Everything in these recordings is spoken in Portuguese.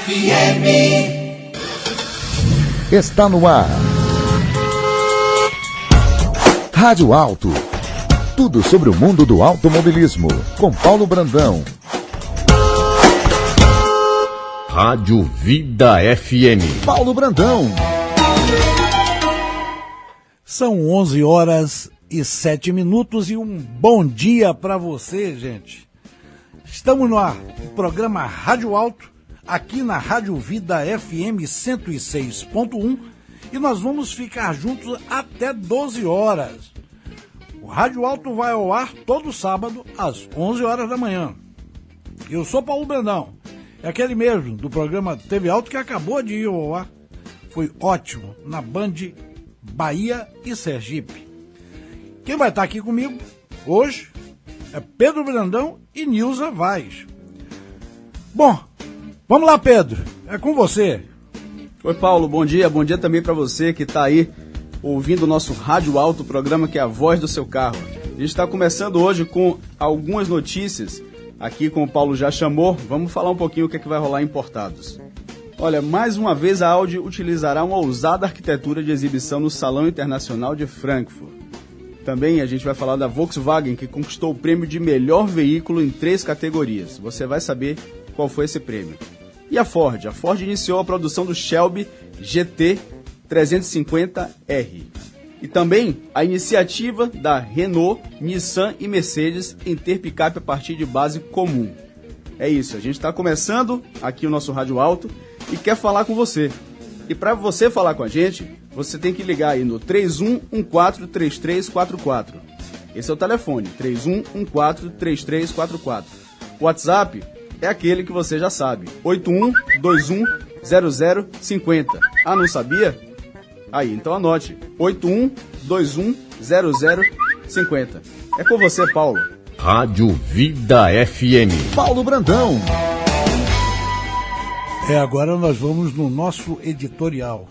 FM. Está no ar. Rádio Alto. Tudo sobre o mundo do automobilismo. Com Paulo Brandão. Rádio Vida FM. Paulo Brandão. São 11h07 e um bom dia para você, gente. Estamos no ar, o programa Rádio Alto, aqui na Rádio Vida FM 106.1, e nós vamos ficar juntos até 12 horas. O Rádio Alto vai ao ar todo sábado, às 11 horas da manhã. Eu sou Paulo Brandão, é aquele mesmo do programa TV Alto que acabou de ir ao ar. Foi ótimo, na Band Bahia e Sergipe. Quem vai estar aqui comigo hoje é Pedro Brandão e Nilza Vaz. Bom, vamos lá, Pedro, é com você. Oi, Paulo, bom dia também para você que está aí ouvindo o nosso Rádio Alto, programa que é a voz do seu carro. A gente está começando hoje com algumas notícias, aqui como o Paulo já chamou, vamos falar um pouquinho o que é que vai rolar em importados. Olha, mais uma vez a Audi utilizará uma ousada arquitetura de exibição no Salão Internacional de Frankfurt. Também a gente vai falar da Volkswagen, que conquistou o prêmio de melhor veículo em 3 categorias. Você vai saber qual foi esse prêmio. E a Ford? A Ford iniciou a produção do Shelby GT 350R. E também a iniciativa da Renault, Nissan e Mercedes em ter picape a partir de base comum. É isso, a gente está começando aqui o nosso Rádio Alto e quer falar com você. E para você falar com a gente, você tem que ligar aí no 31143344. Esse é o telefone, 31143344. O WhatsApp é aquele que você já sabe, 81210050. Ah, não sabia? Aí, então anote, 81210050. É com você, Paulo. Rádio Vida FM. Paulo Brandão. Agora nós vamos no nosso editorial.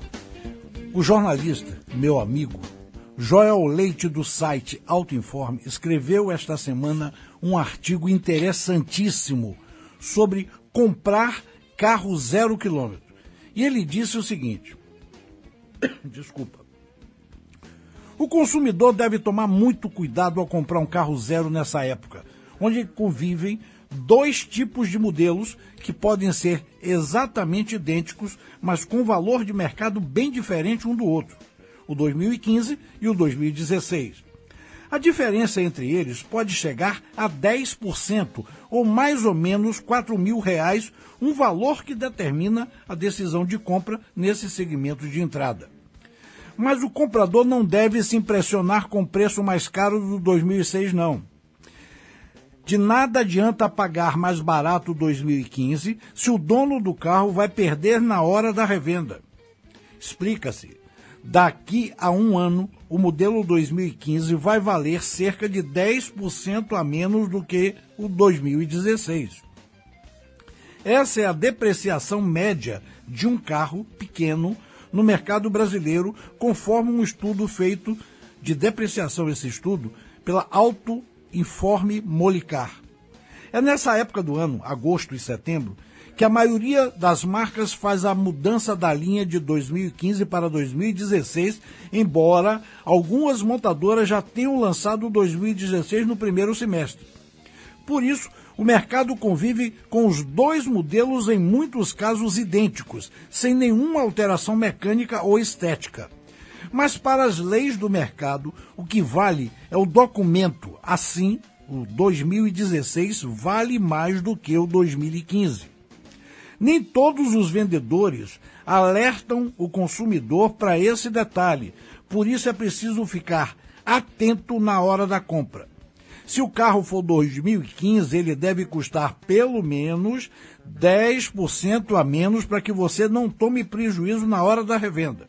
O jornalista, meu amigo, Joel Leite, do site Auto Informe, escreveu esta semana um artigo interessantíssimo sobre comprar carro 0 km. E ele disse o seguinte, desculpa, o consumidor deve tomar muito cuidado ao comprar um carro zero nessa época, onde convivem 2 tipos de modelos que podem ser exatamente idênticos, mas com valor de mercado bem diferente um do outro, o 2015 e o 2016. A diferença entre eles pode chegar a 10%, ou mais ou menos R$4.000, um valor que determina a decisão de compra nesse segmento de entrada. Mas o comprador não deve se impressionar com o preço mais caro do 2006, não. De nada adianta pagar mais barato o 2015 se o dono do carro vai perder na hora da revenda. Explica-se. Daqui a um ano, o modelo 2015 vai valer cerca de 10% a menos do que o 2016. Essa é a depreciação média de um carro pequeno no mercado brasileiro, conforme um estudo feito de depreciação, esse estudo, pela Auto Informe Molicar. É nessa época do ano, agosto e setembro, que a maioria das marcas faz a mudança da linha de 2015 para 2016, embora algumas montadoras já tenham lançado o 2016 no primeiro semestre. Por isso, o mercado convive com os 2 modelos em muitos casos idênticos, sem nenhuma alteração mecânica ou estética. Mas para as leis do mercado, o que vale é o documento. Assim, o 2016 vale mais do que o 2015. Nem todos os vendedores alertam o consumidor para esse detalhe. Por isso é preciso ficar atento na hora da compra. Se o carro for 2015, ele deve custar pelo menos 10% a menos para que você não tome prejuízo na hora da revenda.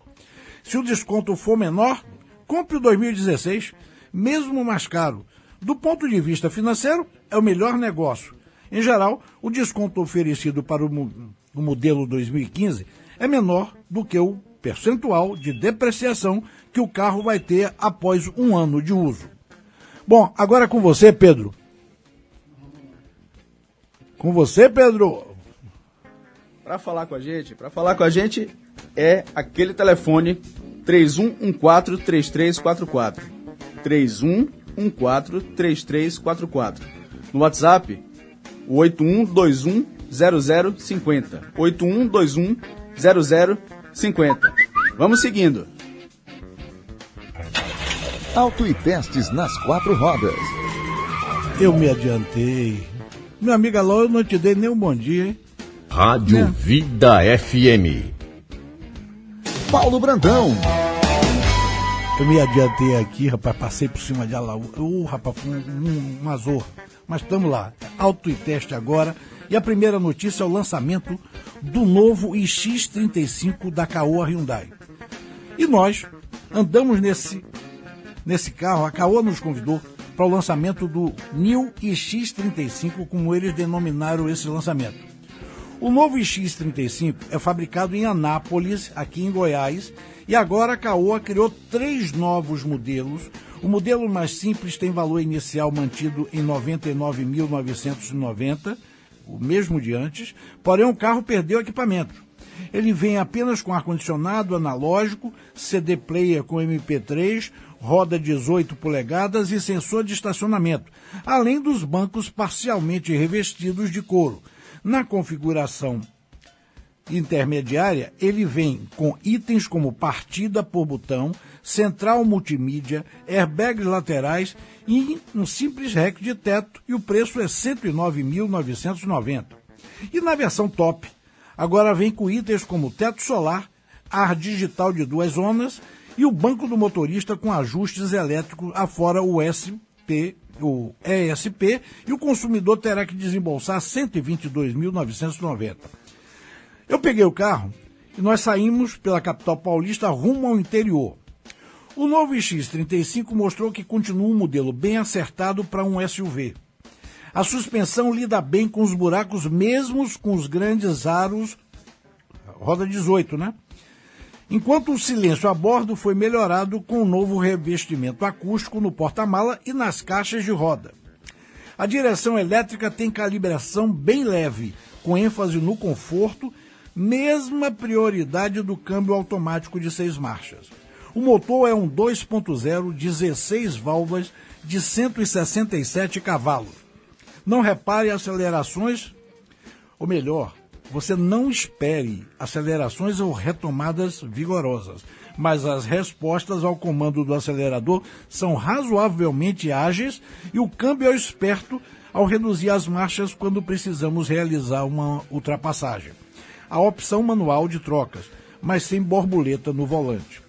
Se o desconto for menor, compre o 2016, mesmo mais caro. Do ponto de vista financeiro, é o melhor negócio. Em geral, o desconto oferecido para o modelo 2015 é menor do que o percentual de depreciação que o carro vai ter após um ano de uso. Bom, agora é com você, Pedro. Com você, Pedro. Para falar com a gente é aquele telefone 3114-3344. 3114-3344. No WhatsApp, o 8121-0050. 8121-0050. Vamos seguindo. Auto e testes nas 4 rodas. Eu me adiantei. Meu amigo Alô, eu não te dei nem um bom dia, hein? Rádio Vida FM. Paulo Brandão. Eu me adiantei aqui, rapaz, passei por cima de Alaú. Rapaz, foi um azor. Mas estamos lá, auto e teste agora. E a primeira notícia é o lançamento do novo iX35 da Caoa Hyundai. E nós andamos nesse carro. A Caoa nos convidou para o lançamento do New iX35, como eles denominaram esse lançamento. O novo iX35 é fabricado em Anápolis, aqui em Goiás, e agora a Caoa criou 3 novos modelos. O modelo mais simples tem valor inicial mantido em R$ 99.990, o mesmo de antes, porém o carro perdeu equipamento. Ele vem apenas com ar-condicionado analógico, CD player com MP3, roda 18 polegadas e sensor de estacionamento, além dos bancos parcialmente revestidos de couro. Na configuração intermediária, ele vem com itens como partida por botão, central multimídia, airbags laterais e um simples rack de teto, e o preço é R$ 109.990. E na versão top, agora vem com itens como teto solar, ar digital de 2 zonas e o banco do motorista com ajustes elétricos, afora o ESP, e o consumidor terá que desembolsar R$ 122.990. Eu peguei o carro e nós saímos pela capital paulista rumo ao interior. O novo iX35 mostrou que continua um modelo bem acertado para um SUV. A suspensão lida bem com os buracos, mesmo com os grandes aros, roda 18, né? Enquanto o silêncio a bordo foi melhorado com um novo revestimento acústico no porta-mala e nas caixas de roda. A direção elétrica tem calibração bem leve, com ênfase no conforto, mesma prioridade do câmbio automático de 6 marchas. O motor é um 2.0, 16 válvulas de 167 cavalos. Não repare acelerações, ou melhor, você não espere acelerações ou retomadas vigorosas, mas as respostas ao comando do acelerador são razoavelmente ágeis e o câmbio é esperto ao reduzir as marchas quando precisamos realizar uma ultrapassagem. A opção manual de trocas, mas sem borboleta no volante.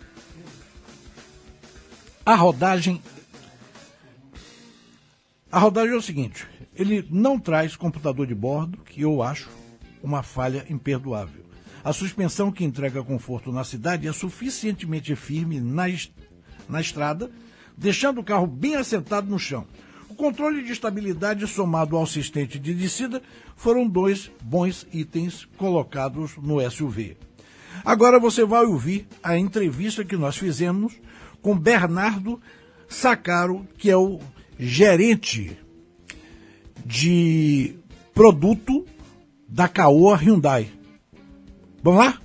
A rodagem é o seguinte, ele não traz computador de bordo, que eu acho uma falha imperdoável. A suspensão que entrega conforto na cidade é suficientemente firme na estrada, deixando o carro bem assentado no chão. O controle de estabilidade somado ao assistente de descida foram 2 bons itens colocados no SUV. Agora você vai ouvir a entrevista que nós fizemos com Bernardo Sacaro, que é o gerente de produto da Caoa Hyundai. Vamos lá?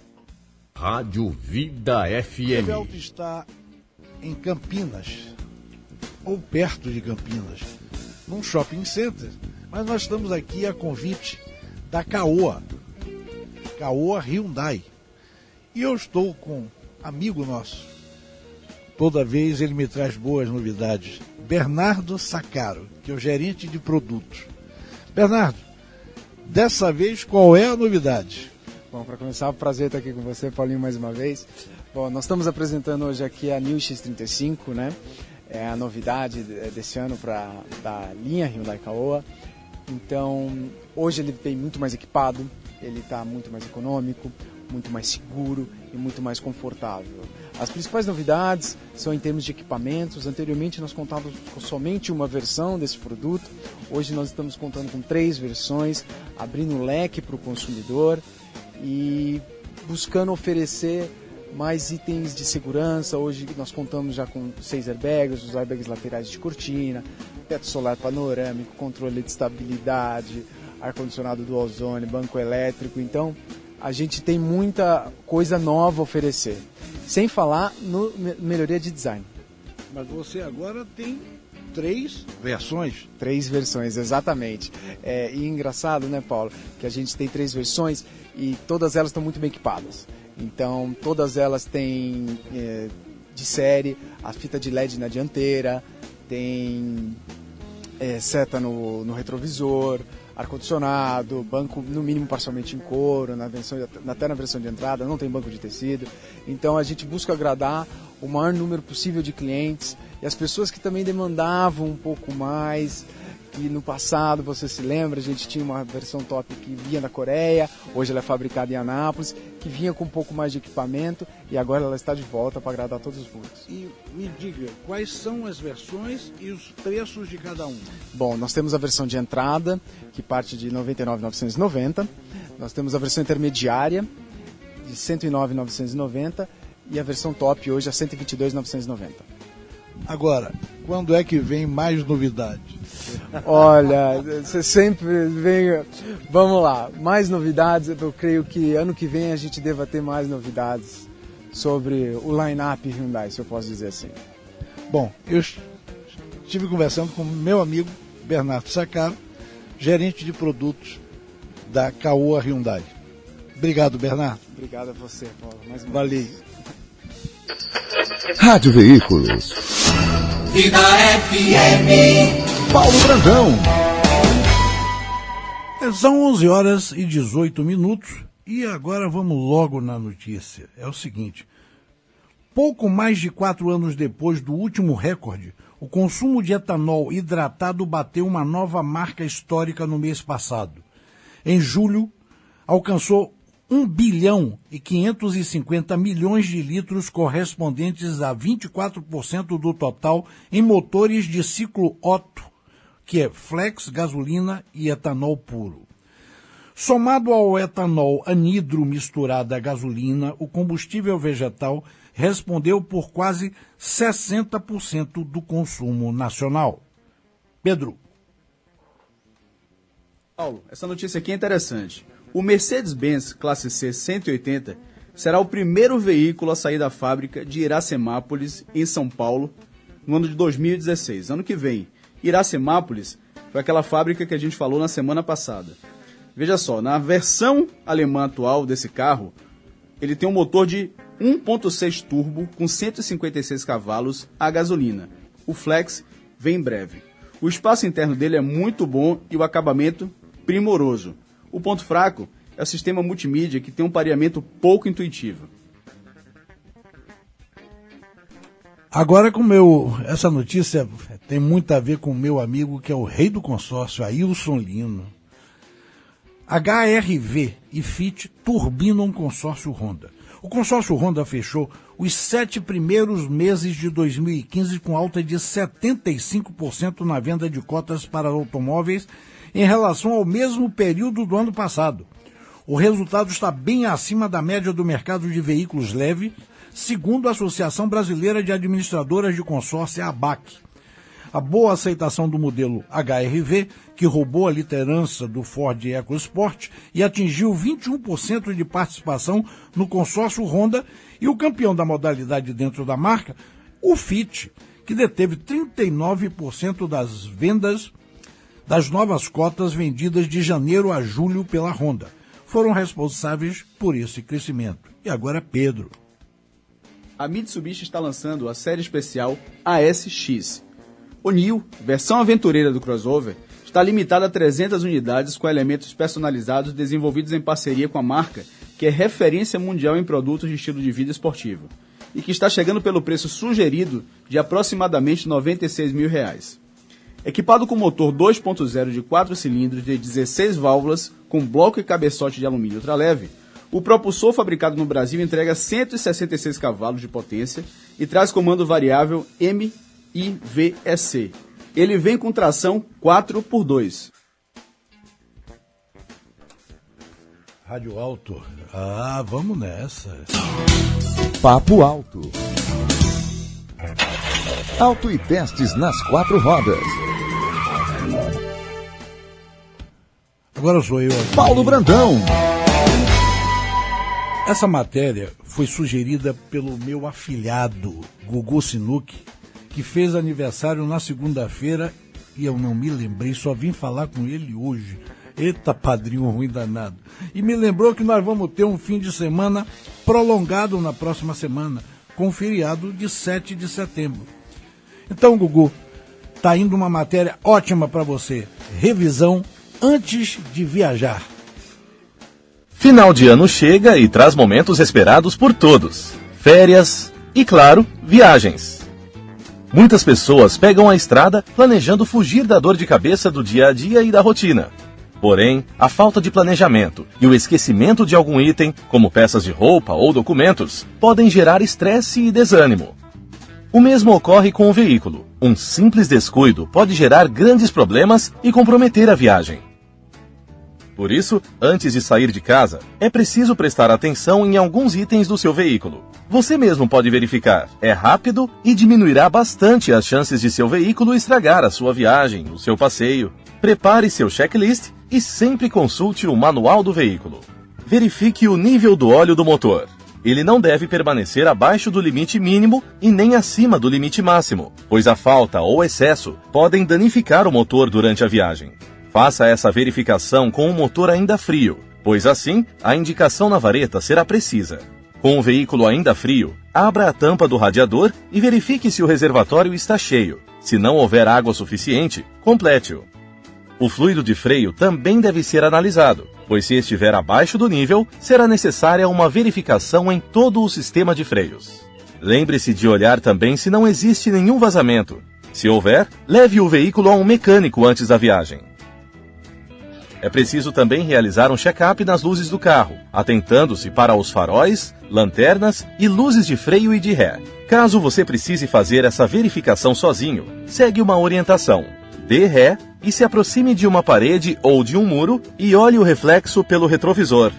Rádio Vida O FM. Evelto está em Campinas, ou perto de Campinas, num shopping center, mas nós estamos aqui a convite da Caoa Hyundai. E eu estou com um amigo nosso, toda vez ele me traz boas novidades, Bernardo Sacaro, que é o gerente de produtos. Bernardo, dessa vez, qual é a novidade? Bom, para começar, é um prazer estar aqui com você, Paulinho, mais uma vez. Bom, nós estamos apresentando hoje aqui a New X35, né? É a novidade desse ano da linha Hyundai Caoa. Então, hoje ele vem muito mais equipado, ele está muito mais econômico, muito mais seguro e muito mais confortável. As principais novidades são em termos de equipamentos. Anteriormente nós contávamos com somente uma versão desse produto. Hoje nós estamos contando com 3 versões, abrindo o leque para o consumidor e buscando oferecer mais itens de segurança. Hoje nós contamos já com 6 airbags, os airbags laterais de cortina, teto solar panorâmico, controle de estabilidade, ar-condicionado dual zone, banco elétrico. Então, a gente tem muita coisa nova a oferecer. Sem falar no melhoria de design. Mas você agora tem 3 versões. 3 versões, exatamente. E engraçado, né, Paulo, que a gente tem 3 versões e todas elas estão muito bem equipadas. Então, todas elas têm de série, a fita de LED na dianteira, tem seta no retrovisor, ar-condicionado, banco no mínimo parcialmente em couro, até na versão de entrada, não tem banco de tecido. Então a gente busca agradar o maior número possível de clientes e as pessoas que também demandavam um pouco mais, que no passado, você se lembra, a gente tinha uma versão top que vinha da Coreia, hoje ela é fabricada em Anápolis, que vinha com um pouco mais de equipamento e agora ela está de volta para agradar todos os públicos. E me diga, quais são as versões e os preços de cada uma? Bom, nós temos a versão de entrada, que parte de R$ 99.990, nós temos a versão intermediária, de R$ 109.990 e a versão top hoje é R$ 122.990. Agora, quando é que vem mais novidades? Olha, você sempre vem... Vamos lá, mais novidades, eu creio que ano que vem a gente deva ter mais novidades sobre o line-up Hyundai, se eu posso dizer assim. Bom, eu estive conversando com meu amigo Bernardo Sacaro, gerente de produtos da Caoa Hyundai. Obrigado, Bernardo. Obrigado a você, Paulo. Mais uma Valeu. vez. Rádio Veículos. Vida FM. Paulo Brandão. São 11h18 e agora vamos logo na notícia. É o seguinte, pouco mais de 4 anos depois do último recorde, o consumo de etanol hidratado bateu uma nova marca histórica no mês passado. Em julho, alcançou 1 bilhão e 550 milhões de litros, correspondentes a 24% do total em motores de ciclo Otto, que é flex, gasolina e etanol puro. Somado ao etanol anidro misturado à gasolina, o combustível vegetal respondeu por quase 60% do consumo nacional. Pedro. Paulo, essa notícia aqui é interessante. O Mercedes-Benz Classe C 180 será o primeiro veículo a sair da fábrica de Iracemápolis, em São Paulo, no ano de 2016. Ano que vem. Iracemápolis foi aquela fábrica que a gente falou na semana passada. Veja só, na versão alemã atual desse carro, ele tem um motor de 1.6 turbo com 156 cavalos a gasolina. O Flex vem em breve. O espaço interno dele é muito bom e o acabamento primoroso. O ponto fraco é o sistema multimídia, que tem um pareamento pouco intuitivo. Agora essa notícia tem muito a ver com o meu amigo, que é o rei do consórcio, Ailson Lino. HRV e FIT turbinam o consórcio Honda. O consórcio Honda fechou os 7 primeiros meses de 2015 com alta de 75% na venda de cotas para automóveis em relação ao mesmo período do ano passado. O resultado está bem acima da média do mercado de veículos leves, segundo a Associação Brasileira de Administradoras de Consórcio, a ABAC. A boa aceitação do modelo HRV, que roubou a liderança do Ford EcoSport e atingiu 21% de participação no consórcio Honda, e o campeão da modalidade dentro da marca, o Fit, que deteve 39% das vendas das novas cotas vendidas de janeiro a julho pela Honda. Foram responsáveis por esse crescimento. E agora Pedro. A Mitsubishi está lançando a série especial ASX. O New, versão aventureira do crossover, está limitada a 300 unidades com elementos personalizados desenvolvidos em parceria com a marca, que é referência mundial em produtos de estilo de vida esportivo, e que está chegando pelo preço sugerido de aproximadamente R$ 96 mil. Equipado com motor 2.0 de 4 cilindros de 16 válvulas, com bloco e cabeçote de alumínio ultraleve, o propulsor fabricado no Brasil entrega 166 cavalos de potência e traz comando variável MIVEC. Ele vem com tração 4x2. Rádio Alto. Vamos nessa. Papo Alto. Auto e testes nas 4 rodas. Agora sou eu aqui. Paulo Brandão. Essa matéria foi sugerida pelo meu afilhado, Gugu Sinuque, que fez aniversário na segunda-feira e eu não me lembrei, só vim falar com ele hoje. Eita, padrinho ruim danado. E me lembrou que nós vamos ter um fim de semana prolongado na próxima semana, com o feriado de 7 de setembro. Então, Gugu, tá indo uma matéria ótima para você. Revisão antes de viajar. Final de ano chega e traz momentos esperados por todos. Férias e, claro, viagens. Muitas pessoas pegam a estrada planejando fugir da dor de cabeça do dia a dia e da rotina. Porém, a falta de planejamento e o esquecimento de algum item, como peças de roupa ou documentos, podem gerar estresse e desânimo. O mesmo ocorre com o veículo. Um simples descuido pode gerar grandes problemas e comprometer a viagem. Por isso, antes de sair de casa, é preciso prestar atenção em alguns itens do seu veículo. Você mesmo pode verificar, é rápido e diminuirá bastante as chances de seu veículo estragar a sua viagem, o seu passeio. Prepare seu checklist e sempre consulte o manual do veículo. Verifique o nível do óleo do motor. Ele não deve permanecer abaixo do limite mínimo e nem acima do limite máximo, pois a falta ou excesso podem danificar o motor durante a viagem. Faça essa verificação com o motor ainda frio, pois assim a indicação na vareta será precisa. Com o veículo ainda frio, abra a tampa do radiador e verifique se o reservatório está cheio. Se não houver água suficiente, complete-o. O fluido de freio também deve ser analisado, pois se estiver abaixo do nível, será necessária uma verificação em todo o sistema de freios. Lembre-se de olhar também se não existe nenhum vazamento. Se houver, leve o veículo a um mecânico antes da viagem. É preciso também realizar um check-up nas luzes do carro, atentando-se para os faróis, lanternas e luzes de freio e de ré. Caso você precise fazer essa verificação sozinho, segue uma orientação. Dê ré e se aproxime de uma parede ou de um muro e olhe o reflexo pelo retrovisor.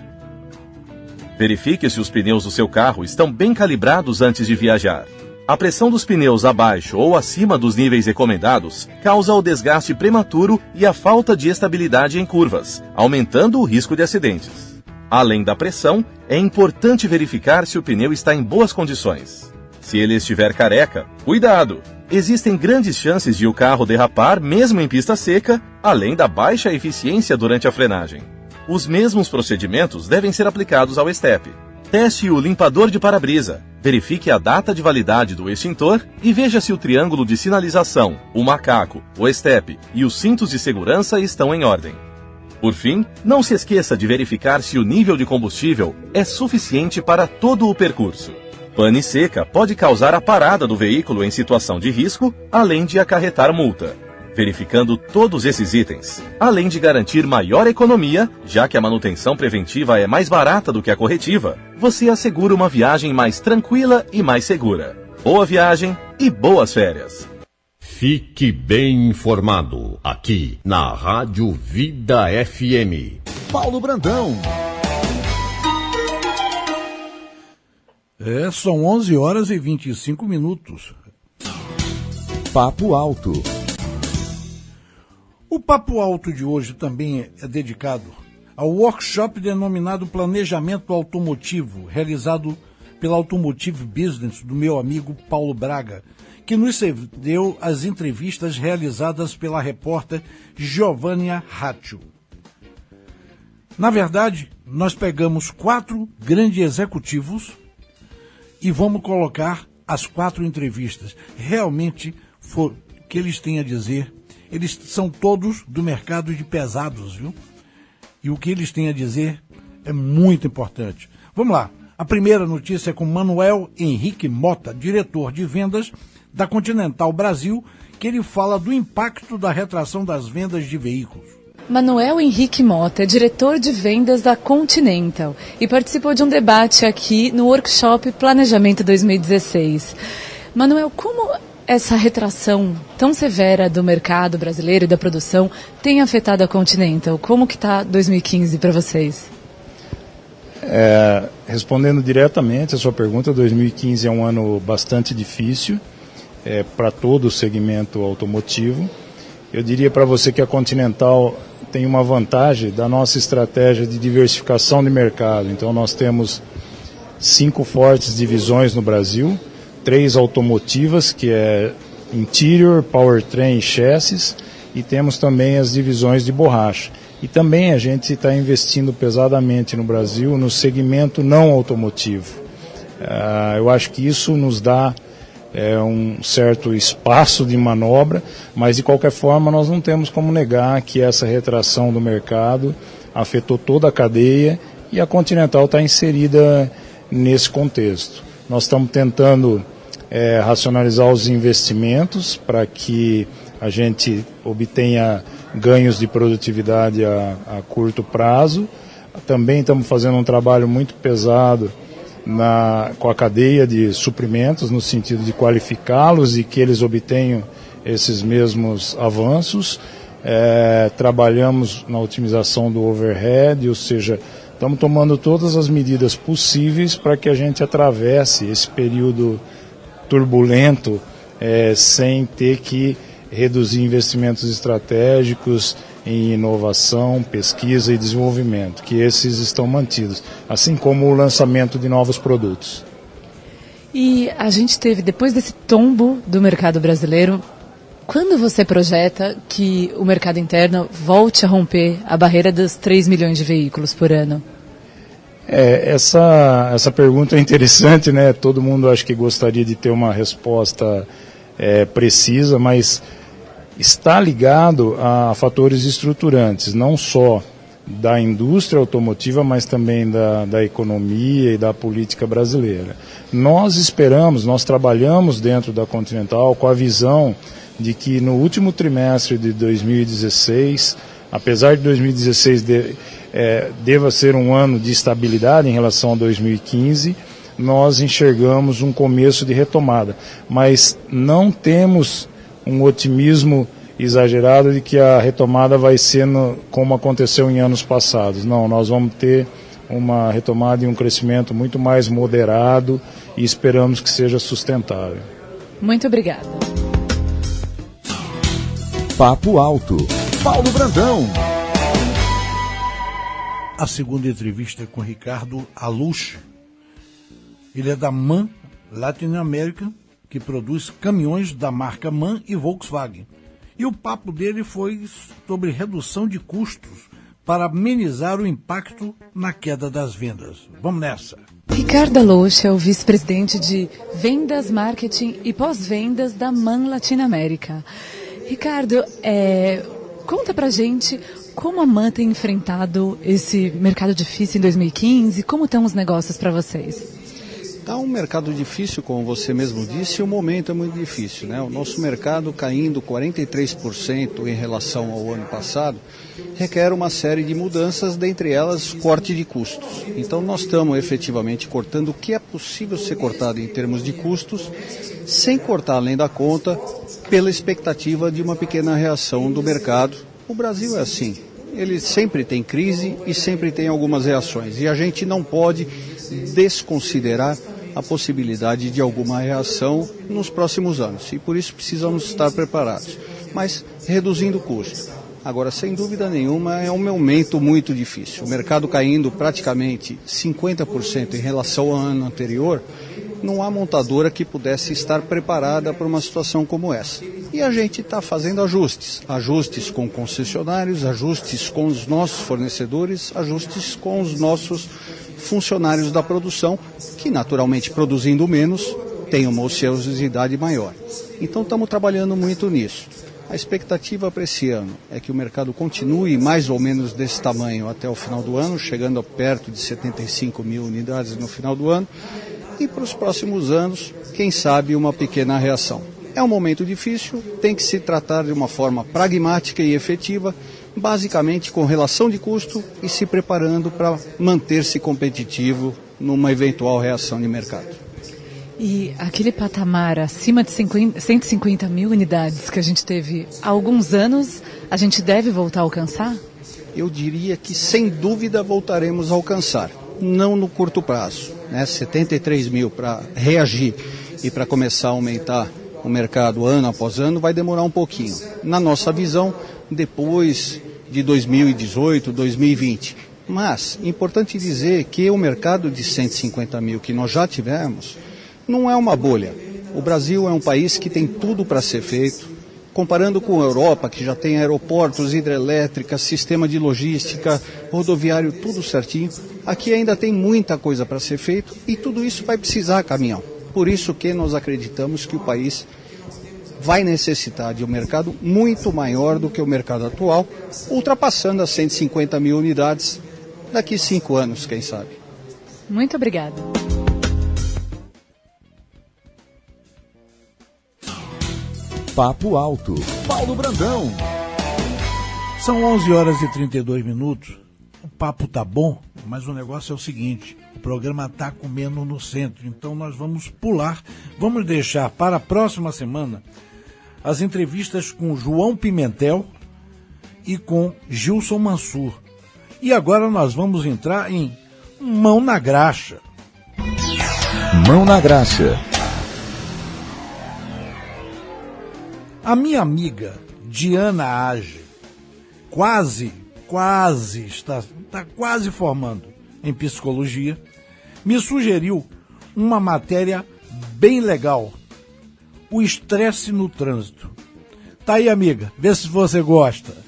Verifique se os pneus do seu carro estão bem calibrados antes de viajar. A pressão dos pneus abaixo ou acima dos níveis recomendados causa o desgaste prematuro e a falta de estabilidade em curvas, aumentando o risco de acidentes. Além da pressão, é importante verificar se o pneu está em boas condições. Se ele estiver careca, cuidado! Existem grandes chances de o carro derrapar mesmo em pista seca, além da baixa eficiência durante a frenagem. Os mesmos procedimentos devem ser aplicados ao estepe. Teste o limpador de para-brisa, verifique a data de validade do extintor e veja se o triângulo de sinalização, o macaco, o estepe e os cintos de segurança estão em ordem. Por fim, não se esqueça de verificar se o nível de combustível é suficiente para todo o percurso. Pane seca pode causar a parada do veículo em situação de risco, além de acarretar multa. Verificando todos esses itens, além de garantir maior economia, já que a manutenção preventiva é mais barata do que a corretiva, você assegura uma viagem mais tranquila e mais segura. Boa viagem e boas férias! Fique bem informado aqui na Rádio Vida FM. Paulo Brandão. São 11 horas e 25 minutos. Papo Alto. O Papo Alto de hoje também é dedicado ao workshop denominado Planejamento Automotivo, realizado pela Automotive Business do meu amigo Paulo Braga, que nos cedeu as entrevistas realizadas pela repórter Giovânia Ratio. Na verdade, nós pegamos 4 grandes executivos e vamos colocar as 4 entrevistas. Realmente, o que eles têm a dizer, eles são todos do mercado de pesados, viu? E o que eles têm a dizer é muito importante. Vamos lá. A primeira notícia é com Manuel Henrique Mota, diretor de vendas da Continental Brasil, que ele fala do impacto da retração das vendas de veículos. Manuel Henrique Mota é diretor de vendas da Continental e participou de um debate aqui no workshop Planejamento 2016. Manuel, como essa retração tão severa do mercado brasileiro e da produção tem afetado a Continental? Como que está 2015 para vocês? Respondendo diretamente a sua pergunta, 2015 é um ano bastante difícil para todo o segmento automotivo. Eu diria para você que a Continental tem uma vantagem da nossa estratégia de diversificação de mercado. Então nós temos 5 fortes divisões no Brasil, 3 automotivas, que é Interior, Powertrain e Chassis, e temos também as divisões de borracha. E também a gente está investindo pesadamente no Brasil no segmento não automotivo. Eu acho que isso nos dá um certo espaço de manobra, mas de qualquer forma nós não temos como negar que essa retração do mercado afetou toda a cadeia e a Continental está inserida nesse contexto. Nós estamos tentando racionalizar os investimentos para que a gente obtenha ganhos de produtividade a curto prazo. Também estamos fazendo um trabalho muito pesado com a cadeia de suprimentos, no sentido de qualificá-los e que eles obtenham esses mesmos avanços. Trabalhamos na otimização do overhead, ou seja, estamos tomando todas as medidas possíveis para que a gente atravesse esse período turbulento sem ter que reduzir investimentos estratégicos em inovação, pesquisa e desenvolvimento, que esses estão mantidos, assim como o lançamento de novos produtos. E a gente teve, depois desse tombo do mercado brasileiro, quando você projeta que o mercado interno volte a romper a barreira dos 3 milhões de veículos por ano? Essa pergunta é interessante, né? Todo mundo acho que gostaria de ter uma resposta precisa, mas está ligado a fatores estruturantes, não só da indústria automotiva, mas também da economia e da política brasileira. Nós trabalhamos dentro da Continental com a visão de que no último trimestre de 2016, apesar de 2016 deva ser um ano de estabilidade em relação a 2015, nós enxergamos um começo de retomada, mas não temos um otimismo exagerado de que a retomada vai ser como aconteceu em anos passados. Não, nós vamos ter uma retomada e um crescimento muito mais moderado e esperamos que seja sustentável. Muito obrigada. Papo Alto. Paulo Brandão. A segunda entrevista é com Ricardo Aluche. Ele é da MAN Latin America, que produz caminhões da marca MAN e Volkswagen. E o papo dele foi sobre redução de custos para amenizar o impacto na queda das vendas. Vamos nessa. Ricardo Aluche é o vice-presidente de Vendas, Marketing e Pós-Vendas da MAN Latin America. Ricardo, conta pra gente como a MAN tem enfrentado esse mercado difícil em 2015, como estão os negócios para vocês? Está um mercado difícil, como você mesmo disse, e o momento é muito difícil, né? O nosso mercado caindo 43% em relação ao ano passado requer uma série de mudanças, dentre elas corte de custos. Então nós estamos efetivamente cortando o que é possível ser cortado em termos de custos, sem cortar além da conta, pela expectativa de uma pequena reação do mercado. O Brasil é assim, ele sempre tem crise e sempre tem algumas reações, e a gente não pode desconsiderar a possibilidade de alguma reação nos próximos anos, e por isso precisamos estar preparados, mas reduzindo o custo. Agora, sem dúvida nenhuma, é um momento muito difícil. O mercado caindo praticamente 50% em relação ao ano anterior, não há montadora que pudesse estar preparada para uma situação como essa. E a gente está fazendo ajustes com concessionários, ajustes com os nossos fornecedores, ajustes com os nossos funcionários da produção, que naturalmente produzindo menos, tem uma ociosidade maior. Então estamos trabalhando muito nisso. A expectativa para esse ano é que o mercado continue mais ou menos desse tamanho até o final do ano, chegando a perto de 75 mil unidades no final do ano, e para os próximos anos, quem sabe, uma pequena reação. É um momento difícil, tem que se tratar de uma forma pragmática e efetiva, basicamente com relação de custo e se preparando para manter-se competitivo numa eventual reação de mercado. E aquele patamar acima de 150 mil unidades que a gente teve há alguns anos, a gente deve voltar a alcançar? Eu diria que sem dúvida voltaremos a alcançar, não no curto prazo, né? 73 mil para reagir e para começar a aumentar o mercado ano após ano vai demorar um pouquinho. Na nossa visão, depois de 2018, 2020, Mas, importante dizer que o mercado de 150 mil que nós já tivemos não é uma bolha. O Brasil é um país que tem tudo para ser feito. Comparando com a Europa, que já tem aeroportos, hidrelétricas, sistema de logística, rodoviário, tudo certinho, aqui ainda tem muita coisa para ser feito e tudo isso vai precisar caminhão. Por isso que nós acreditamos que o país vai necessitar de um mercado muito maior do que o mercado atual, ultrapassando as 150 mil unidades daqui 5 anos, quem sabe. Muito obrigada. Papo Alto. Paulo Brandão. São 11h32. O papo tá bom, mas o negócio é o seguinte: o programa tá comendo no centro, então nós vamos pular. Vamos deixar para a próxima semana as entrevistas com João Pimentel e com Gilson Mansur. E agora nós vamos entrar em Mão na Graxa. Mão na Graxa. A minha amiga Diana Age está quase formando em psicologia, me sugeriu uma matéria bem legal: o estresse no trânsito. Tá aí, amiga, vê se você gosta.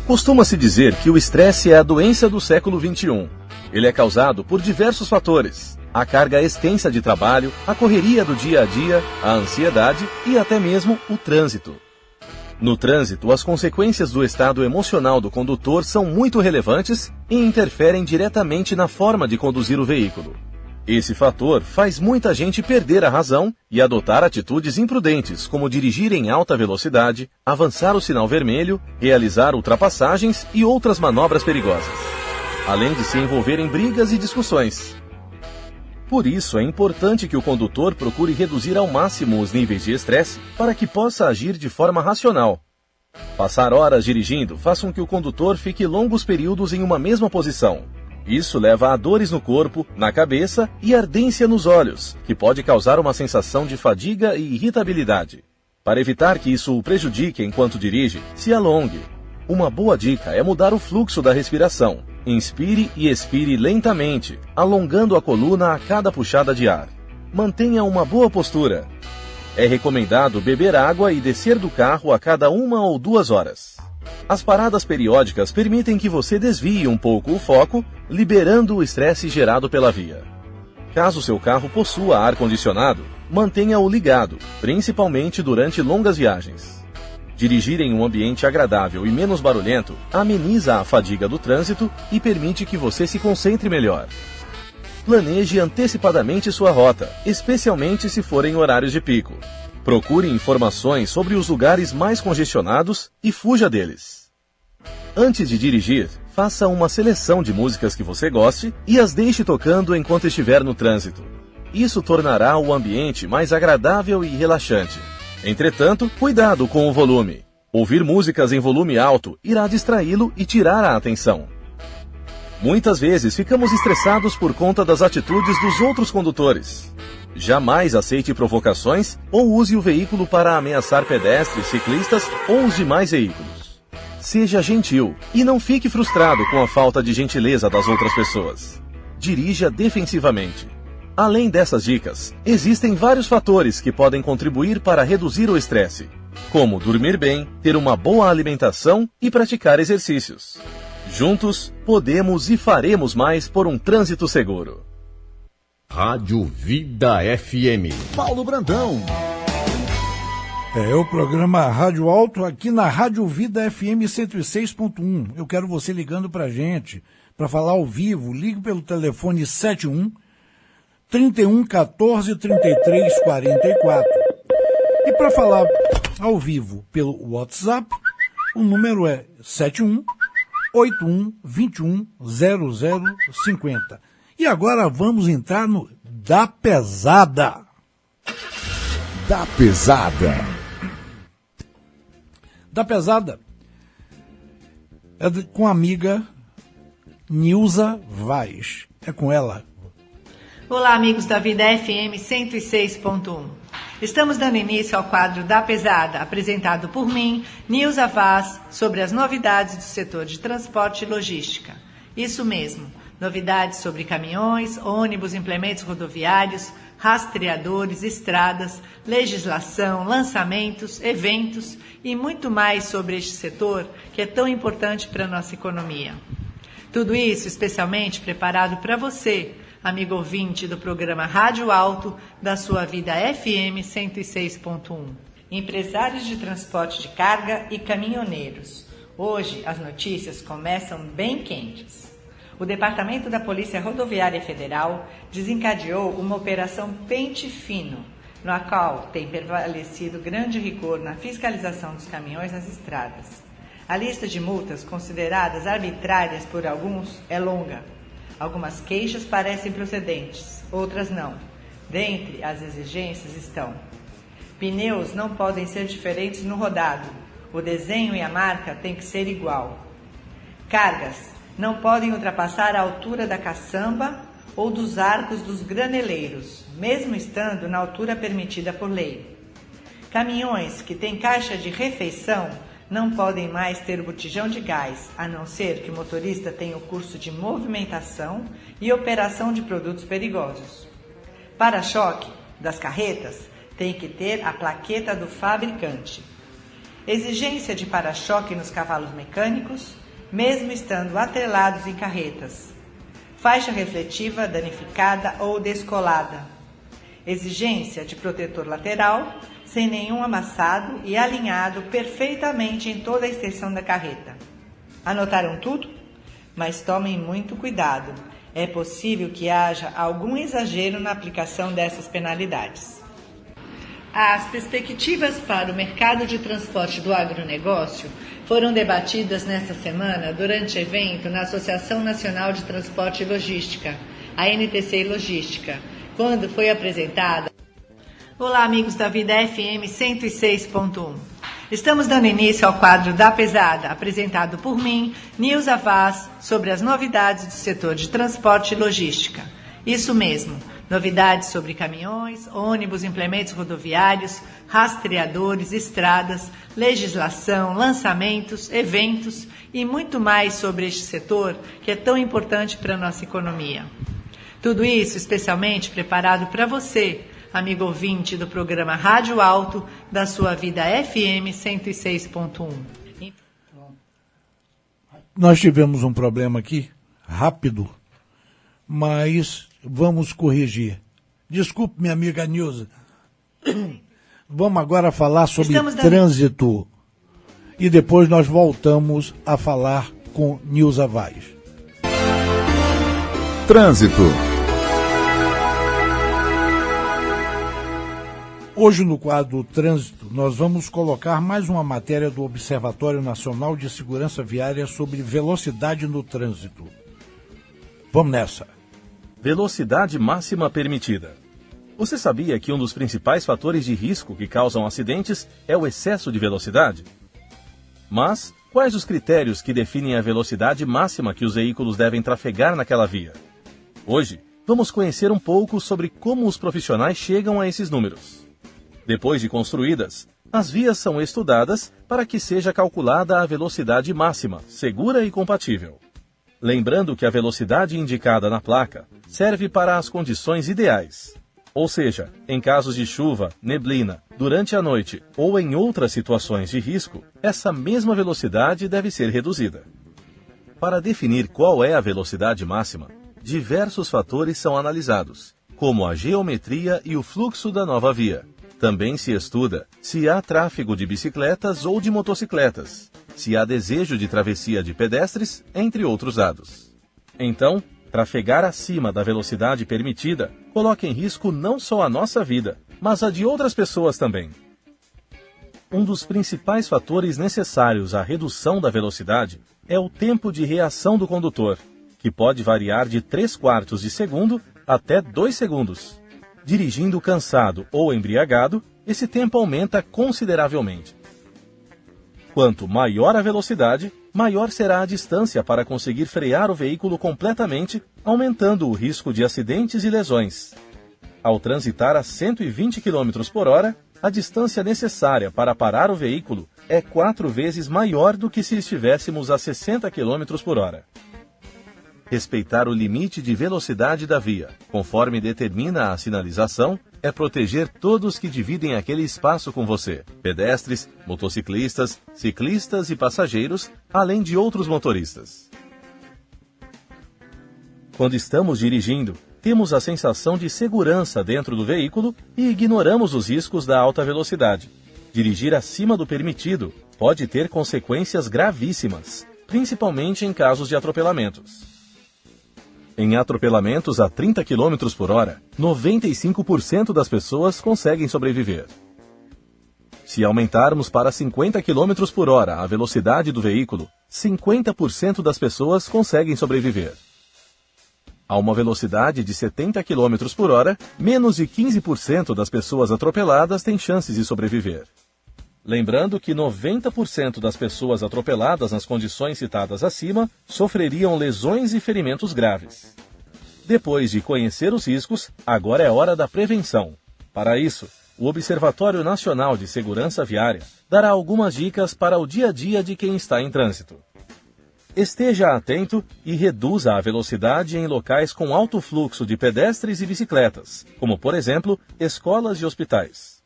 Costuma-se dizer que o estresse é a doença do século XXI. Ele é causado por diversos fatores: a carga extensa de trabalho, a correria do dia a dia, a ansiedade e até mesmo o trânsito. No trânsito, as consequências do estado emocional do condutor são muito relevantes e interferem diretamente na forma de conduzir o veículo. Esse fator faz muita gente perder a razão e adotar atitudes imprudentes, como dirigir em alta velocidade, avançar o sinal vermelho, realizar ultrapassagens e outras manobras perigosas, além de se envolver em brigas e discussões. Por isso, é importante que o condutor procure reduzir ao máximo os níveis de estresse para que possa agir de forma racional. Passar horas dirigindo faz com que o condutor fique longos períodos em uma mesma posição. Isso leva a dores no corpo, na cabeça e ardência nos olhos, que pode causar uma sensação de fadiga e irritabilidade. Para evitar que isso o prejudique enquanto dirige, se alongue. Uma boa dica é mudar o fluxo da respiração. Inspire e expire lentamente, alongando a coluna a cada puxada de ar. Mantenha uma boa postura. É recomendado beber água e descer do carro a cada 1 ou 2 horas. As paradas periódicas permitem que você desvie um pouco o foco, liberando o estresse gerado pela via. Caso seu carro possua ar-condicionado, mantenha-o ligado, principalmente durante longas viagens. Dirigir em um ambiente agradável e menos barulhento ameniza a fadiga do trânsito e permite que você se concentre melhor. Planeje antecipadamente sua rota, especialmente se for em horários de pico. Procure informações sobre os lugares mais congestionados e fuja deles. Antes de dirigir, faça uma seleção de músicas que você goste e as deixe tocando enquanto estiver no trânsito. Isso tornará o ambiente mais agradável e relaxante. Entretanto, cuidado com o volume. Ouvir músicas em volume alto irá distraí-lo e tirar a atenção. Muitas vezes ficamos estressados por conta das atitudes dos outros condutores. Jamais aceite provocações ou use o veículo para ameaçar pedestres, ciclistas ou os demais veículos. Seja gentil e não fique frustrado com a falta de gentileza das outras pessoas. Dirija defensivamente. Além dessas dicas, existem vários fatores que podem contribuir para reduzir o estresse, como dormir bem, ter uma boa alimentação e praticar exercícios. Juntos, podemos e faremos mais por um trânsito seguro. Rádio Vida FM. Paulo Brandão. É o programa Rádio Alto aqui na Rádio Vida FM 106.1. Eu quero você ligando pra gente, para falar ao vivo. Ligue pelo telefone 71 31 14 33 44. E para falar ao vivo pelo WhatsApp, o número é 71 81 21 0050. E agora vamos entrar no Da Pesada. Da Pesada. Da Pesada é com a amiga Nilza Vaz. É com ela. Olá, amigos da Vida FM 106.1. Estamos dando início ao quadro da Pesada, apresentado por mim, Nilza Vaz, sobre as novidades do setor de transporte e logística. Isso mesmo, novidades sobre caminhões, ônibus, implementos rodoviários, rastreadores, estradas, legislação, lançamentos, eventos e muito mais sobre este setor que é tão importante para a nossa economia. Tudo isso especialmente preparado para você, amigo ouvinte do programa Rádio Alto da sua Vida FM 106.1. Empresários de transporte de carga e caminhoneiros. Hoje as notícias começam bem quentes. O Departamento da Polícia Rodoviária Federal desencadeou uma operação Pente Fino, na qual tem prevalecido grande rigor na fiscalização dos caminhões nas estradas. A lista de multas consideradas arbitrárias por alguns é longa. Algumas queixas parecem procedentes, outras não. Dentre as exigências estão: pneus não podem ser diferentes no rodado, o desenho e a marca têm que ser igual. Cargas não podem ultrapassar a altura da caçamba ou dos arcos dos graneleiros, mesmo estando na altura permitida por lei. Caminhões que têm caixa de refeição não podem mais ter botijão de gás, a não ser que o motorista tenha o curso de movimentação e operação de produtos perigosos. Para-choque das carretas tem que ter a plaqueta do fabricante. Exigência de para-choque nos cavalos mecânicos, mesmo estando atrelados em carretas. Faixa refletiva danificada ou descolada. Exigência de protetor lateral, sem nenhum amassado e alinhado perfeitamente em toda a extensão da carreta. Anotaram tudo? Mas tomem muito cuidado. É possível que haja algum exagero na aplicação dessas penalidades. As perspectivas para o mercado de transporte do agronegócio foram debatidas nesta semana durante evento na Associação Nacional de Transporte e Logística, a NTC Logística, quando foi apresentada. Olá, amigos da Vida FM 106.1. Estamos dando início ao quadro da Pesada, apresentado por mim, Nilza Vaz, sobre as novidades do setor de transporte e logística. Isso mesmo, novidades sobre caminhões, ônibus, implementos rodoviários, rastreadores, estradas, legislação, lançamentos, eventos e muito mais sobre este setor que é tão importante para a nossa economia. Tudo isso especialmente preparado para você, amigo ouvinte do programa Rádio Alto da sua Vida FM 106.1. Nós tivemos um problema aqui, rápido, mas vamos corrigir. Desculpe, minha amiga Nilza. Vamos agora falar sobre trânsito. E depois nós voltamos a falar com Nilza Vaz. Trânsito. Hoje, no quadro Trânsito, nós vamos colocar mais uma matéria do Observatório Nacional de Segurança Viária sobre velocidade no trânsito. Vamos nessa. Velocidade máxima permitida. Você sabia que um dos principais fatores de risco que causam acidentes é o excesso de velocidade? Mas, quais os critérios que definem a velocidade máxima que os veículos devem trafegar naquela via? Hoje, vamos conhecer um pouco sobre como os profissionais chegam a esses números. Depois de construídas, as vias são estudadas para que seja calculada a velocidade máxima, segura e compatível. Lembrando que a velocidade indicada na placa serve para as condições ideais. Ou seja, em casos de chuva, neblina, durante a noite ou em outras situações de risco, essa mesma velocidade deve ser reduzida. Para definir qual é a velocidade máxima, diversos fatores são analisados, como a geometria e o fluxo da nova via. Também se estuda se há tráfego de bicicletas ou de motocicletas, se há desejo de travessia de pedestres, entre outros dados. Então, trafegar acima da velocidade permitida coloca em risco não só a nossa vida, mas a de outras pessoas também. Um dos principais fatores necessários à redução da velocidade é o tempo de reação do condutor, que pode variar de 3/4 de segundo até 2 segundos. Dirigindo cansado ou embriagado, esse tempo aumenta consideravelmente. Quanto maior a velocidade, maior será a distância para conseguir frear o veículo completamente, aumentando o risco de acidentes e lesões. Ao transitar a 120 km por hora, a distância necessária para parar o veículo é 4 vezes maior do que se estivéssemos a 60 km por hora. Respeitar o limite de velocidade da via, conforme determina a sinalização, é proteger todos que dividem aquele espaço com você: pedestres, motociclistas, ciclistas e passageiros, além de outros motoristas. Quando estamos dirigindo, temos a sensação de segurança dentro do veículo e ignoramos os riscos da alta velocidade. Dirigir acima do permitido pode ter consequências gravíssimas, principalmente em casos de atropelamentos. Em atropelamentos a 30 km por hora, 95% das pessoas conseguem sobreviver. Se aumentarmos para 50 km por hora a velocidade do veículo, 50% das pessoas conseguem sobreviver. A uma velocidade de 70 km por hora, menos de 15% das pessoas atropeladas têm chances de sobreviver. Lembrando que 90% das pessoas atropeladas nas condições citadas acima sofreriam lesões e ferimentos graves. Depois de conhecer os riscos, agora é hora da prevenção. Para isso, o Observatório Nacional de Segurança Viária dará algumas dicas para o dia a dia de quem está em trânsito. Esteja atento e reduza a velocidade em locais com alto fluxo de pedestres e bicicletas, como, por exemplo, escolas e hospitais.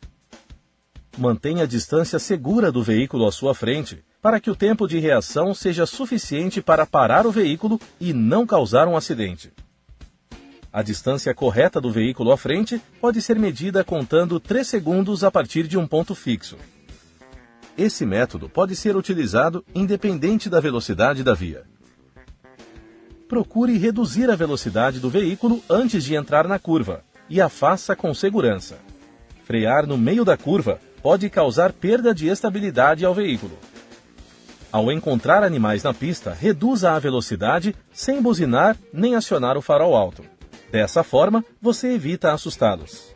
Mantenha a distância segura do veículo à sua frente, para que o tempo de reação seja suficiente para parar o veículo e não causar um acidente. A distância correta do veículo à frente pode ser medida contando 3 segundos a partir de um ponto fixo. Esse método pode ser utilizado independente da velocidade da via. Procure reduzir a velocidade do veículo antes de entrar na curva e a faça com segurança. Frear no meio da curva pode causar perda de estabilidade ao veículo. Ao encontrar animais na pista, reduza a velocidade sem buzinar nem acionar o farol alto. Dessa forma, você evita assustá-los.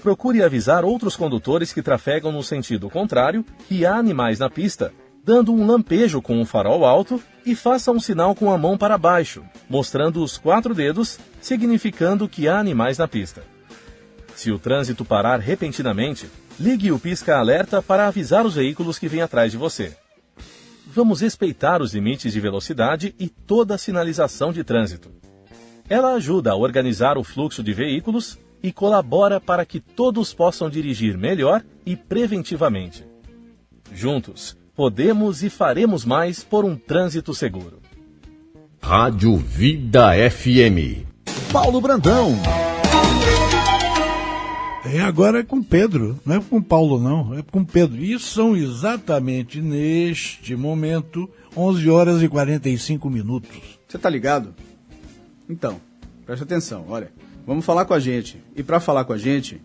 Procure avisar outros condutores que trafegam no sentido contrário que há animais na pista, dando um lampejo com o farol alto e faça um sinal com a mão para baixo, mostrando os 4 dedos, significando que há animais na pista. Se o trânsito parar repentinamente, ligue o pisca-alerta para avisar os veículos que vêm atrás de você. Vamos respeitar os limites de velocidade e toda a sinalização de trânsito. Ela ajuda a organizar o fluxo de veículos e colabora para que todos possam dirigir melhor e preventivamente. Juntos, podemos e faremos mais por um trânsito seguro. Rádio Vida FM. Paulo Brandão. Agora é com Pedro, não é com Paulo não, é com Pedro. E são exatamente neste momento 11 horas e 45 minutos. Você tá ligado? Então, preste atenção, olha. Vamos falar com a gente. E para falar com a gente,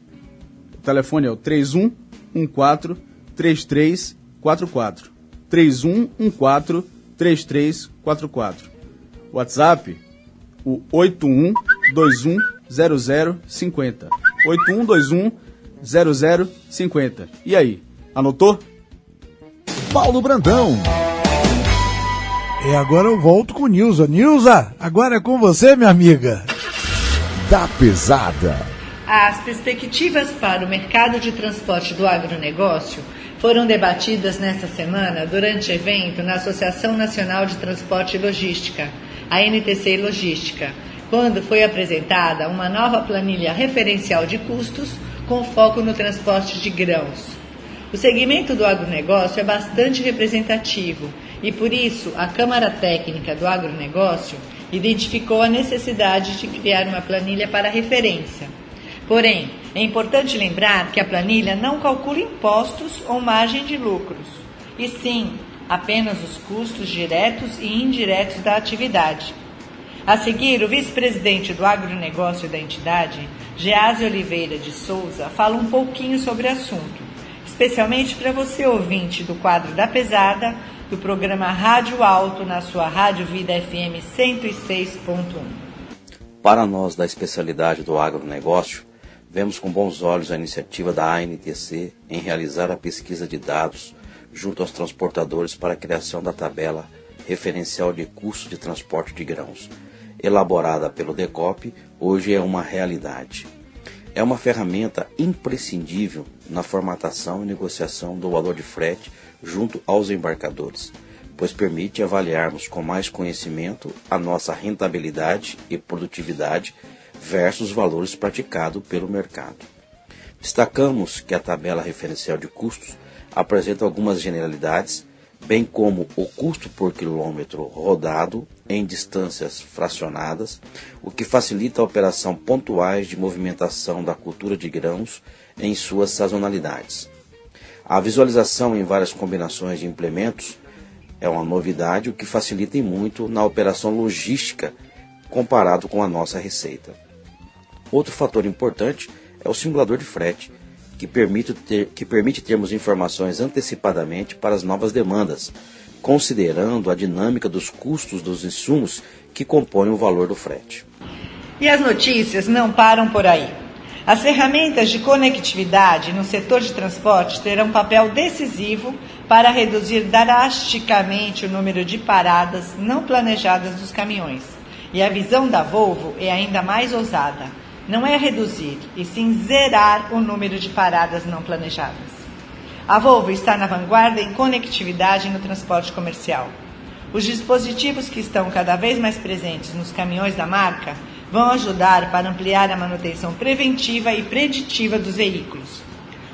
o telefone é o 3114-3344. 3114-3344. WhatsApp, o 81210050. 81210050. E aí, anotou? Paulo Brandão. E agora eu volto com Nilza. Nilza, agora é com você, minha amiga. Da Pesada. As perspectivas para o mercado de transporte do agronegócio foram debatidas nesta semana durante evento na Associação Nacional de Transporte e Logística, a NTC Logística, quando foi apresentada uma nova planilha referencial de custos com foco no transporte de grãos. O segmento do agronegócio é bastante representativo e, por isso, a Câmara Técnica do Agronegócio identificou a necessidade de criar uma planilha para referência. Porém, é importante lembrar que a planilha não calcula impostos ou margem de lucros, e sim apenas os custos diretos e indiretos da atividade. A seguir, o vice-presidente do agronegócio da entidade, Gease Oliveira de Souza, fala um pouquinho sobre o assunto, especialmente para você ouvinte do quadro da Pesada, do programa Rádio Alto na sua Rádio Vida FM 106.1. Para nós da especialidade do agronegócio, vemos com bons olhos a iniciativa da ANTC em realizar a pesquisa de dados junto aos transportadores para a criação da tabela referencial de custo de transporte de grãos. Elaborada pelo DECOP, hoje é uma realidade. é uma ferramenta imprescindível na formatação e negociação do valor de frete junto aos embarcadores, pois permite avaliarmos com mais conhecimento a nossa rentabilidade e produtividade versus os valores praticados pelo mercado. Destacamos que a tabela referencial de custos apresenta algumas generalidades, bem como o custo por quilômetro rodado em distâncias fracionadas, o que facilita a operação pontuais de movimentação da cultura de grãos em suas sazonalidades. A visualização em várias combinações de implementos é uma novidade, o que facilita muito na operação logística comparado com a nossa receita. Outro fator importante é o simulador de frete, que permite termos informações antecipadamente para as novas demandas, considerando a dinâmica dos custos dos insumos que compõem o valor do frete. E as notícias não param por aí. As ferramentas de conectividade no setor de transporte terão um papel decisivo para reduzir drasticamente o número de paradas não planejadas dos caminhões. E a visão da Volvo é ainda mais ousada. Não é reduzir, e sim zerar o número de paradas não planejadas. A Volvo está na vanguarda em conectividade no transporte comercial. Os dispositivos que estão cada vez mais presentes nos caminhões da marca vão ajudar para ampliar a manutenção preventiva e preditiva dos veículos.